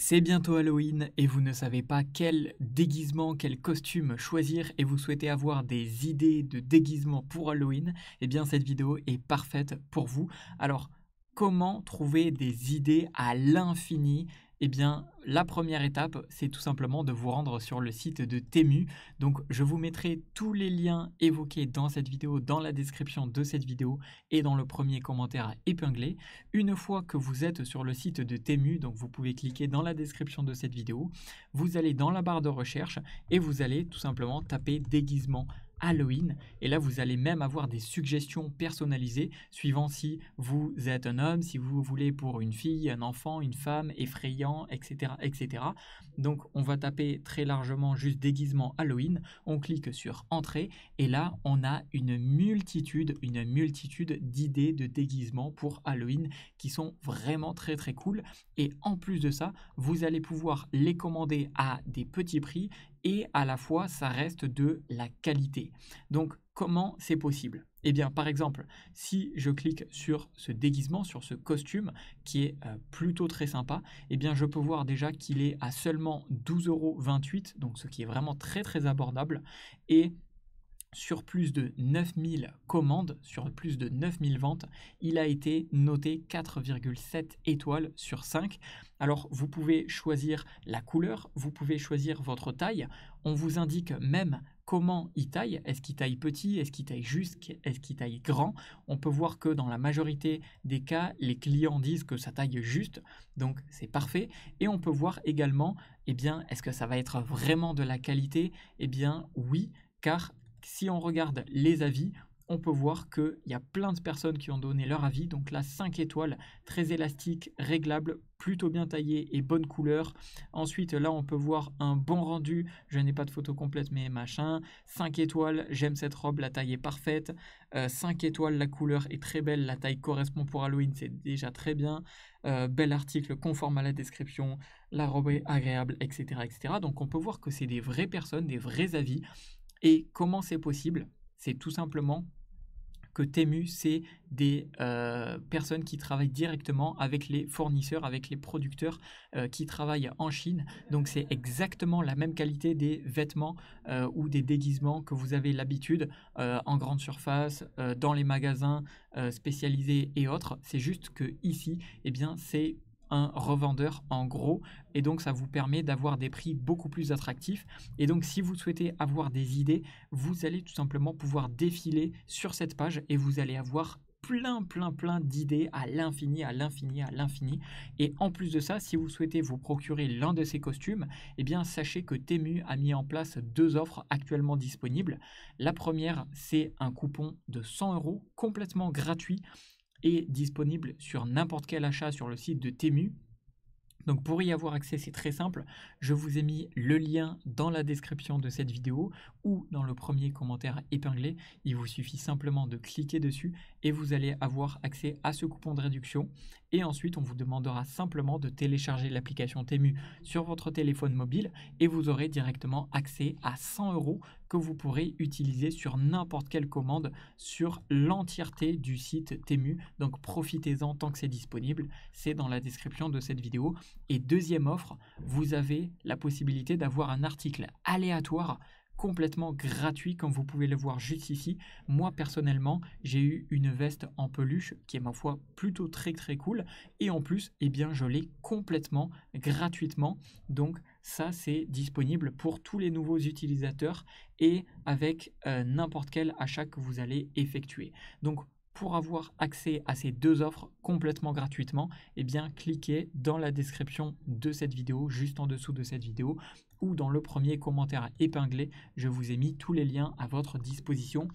C'est bientôt Halloween et vous ne savez pas quel déguisement, quel costume choisir et vous souhaitez avoir des idées de déguisement pour Halloween, eh bien cette vidéo est parfaite pour vous. Alors, comment trouver des idées à l'infini? Eh bien, la première étape, c'est tout simplement de vous rendre sur le site de Temu. Donc, je vous mettrai tous les liens évoqués dans cette vidéo, dans la description de cette vidéo et dans le premier commentaire épinglé. Une fois que vous êtes sur le site de Temu, donc vous pouvez cliquer dans la description de cette vidéo, vous allez dans la barre de recherche et vous allez tout simplement taper déguisement Halloween et là vous allez même avoir des suggestions personnalisées suivant si vous êtes un homme, si vous voulez pour une fille, un enfant, une femme, effrayant, etc. etc. Donc on va taper très largement juste déguisement Halloween, on clique sur entrée et là on a une multitude d'idées de déguisements pour Halloween qui sont vraiment très très cool et en plus de ça vous allez pouvoir les commander à des petits prix et à la fois ça reste de la qualité. Donc comment c'est possible? Eh bien par exemple si je clique sur ce déguisement, sur ce costume qui est plutôt très sympa, eh bien je peux voir déjà qu'il est à seulement 12,28 €, donc ce qui est vraiment très très abordable et sur plus de 9000 commandes, sur plus de 9000 ventes, il a été noté 4,7 étoiles sur 5. Alors vous pouvez choisir la couleur, vous pouvez choisir votre taille, on vous indique même comment il taille, est-ce qu'il taille petit, est-ce qu'il taille juste, est-ce qu'il taille grand. On peut voir que dans la majorité des cas, les clients disent que ça taille juste, donc c'est parfait. Et on peut voir également, eh bien, est-ce que ça va être vraiment de la qualité? Eh bien oui, car si on regarde les avis, on peut voir qu'il y a plein de personnes qui ont donné leur avis. Donc là, 5 étoiles, très élastique, réglable, plutôt bien taillé et bonne couleur. Ensuite, là, on peut voir un bon rendu. Je n'ai pas de photo complète, mais machin. 5 étoiles, j'aime cette robe, la taille est parfaite. 5 étoiles, la couleur est très belle, la taille correspond pour Halloween, c'est déjà très bien. Bel article conforme à la description, la robe est agréable, etc., etc. Donc on peut voir que c'est des vraies personnes, des vrais avis. Et comment c'est possible? C'est tout simplement que Temu, c'est des personnes qui travaillent directement avec les fournisseurs, avec les producteurs qui travaillent en Chine. Donc c'est exactement la même qualité des vêtements ou des déguisements que vous avez l'habitude en grande surface, dans les magasins spécialisés et autres. C'est juste que ici, eh bien, c'est un revendeur en gros et donc ça vous permet d'avoir des prix beaucoup plus attractifs et donc si vous souhaitez avoir des idées, vous allez tout simplement pouvoir défiler sur cette page et vous allez avoir plein d'idées à l'infini, à l'infini, à l'infini. Et en plus de ça, si vous souhaitez vous procurer l'un de ces costumes, eh bien sachez que Temu a mis en place deux offres actuellement disponibles. La première, c'est un coupon de 100 € complètement gratuit et disponible sur n'importe quel achat sur le site de Temu. Donc pour y avoir accès, c'est très simple. Je vous ai mis le lien dans la description de cette vidéo ou dans le premier commentaire épinglé. Il vous suffit simplement de cliquer dessus et vous allez avoir accès à ce coupon de réduction. Et ensuite, on vous demandera simplement de télécharger l'application Temu sur votre téléphone mobile et vous aurez directement accès à 100 € que vous pourrez utiliser sur n'importe quelle commande sur l'entièreté du site Temu. Donc profitez-en tant que c'est disponible. C'est dans la description de cette vidéo. Et deuxième offre, vous avez la possibilité d'avoir un article aléatoire complètement gratuit comme vous pouvez le voir juste ici. Moi personnellement, j'ai eu une veste en peluche qui est ma foi plutôt très très cool et en plus, eh bien, je l'ai complètement gratuitement. Donc ça c'est disponible pour tous les nouveaux utilisateurs et avec n'importe quel achat que vous allez effectuer. Donc pour avoir accès à ces deux offres complètement gratuitement, eh bien, cliquez dans la description de cette vidéo, juste en dessous de cette vidéo, ou dans le premier commentaire épinglé. Je vous ai mis tous les liens à votre disposition.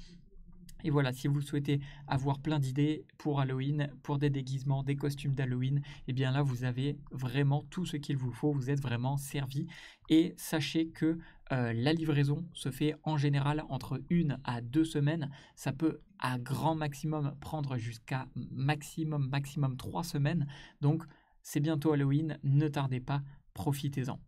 Et voilà, si vous souhaitez avoir plein d'idées pour Halloween, pour des déguisements, des costumes d'Halloween, eh bien là, vous avez vraiment tout ce qu'il vous faut. Vous êtes vraiment servi. Et sachez que la livraison se fait en général entre 1 à 2 semaines. Ça peut à grand maximum prendre jusqu'à maximum 3 semaines. Donc, c'est bientôt Halloween. Ne tardez pas, profitez-en.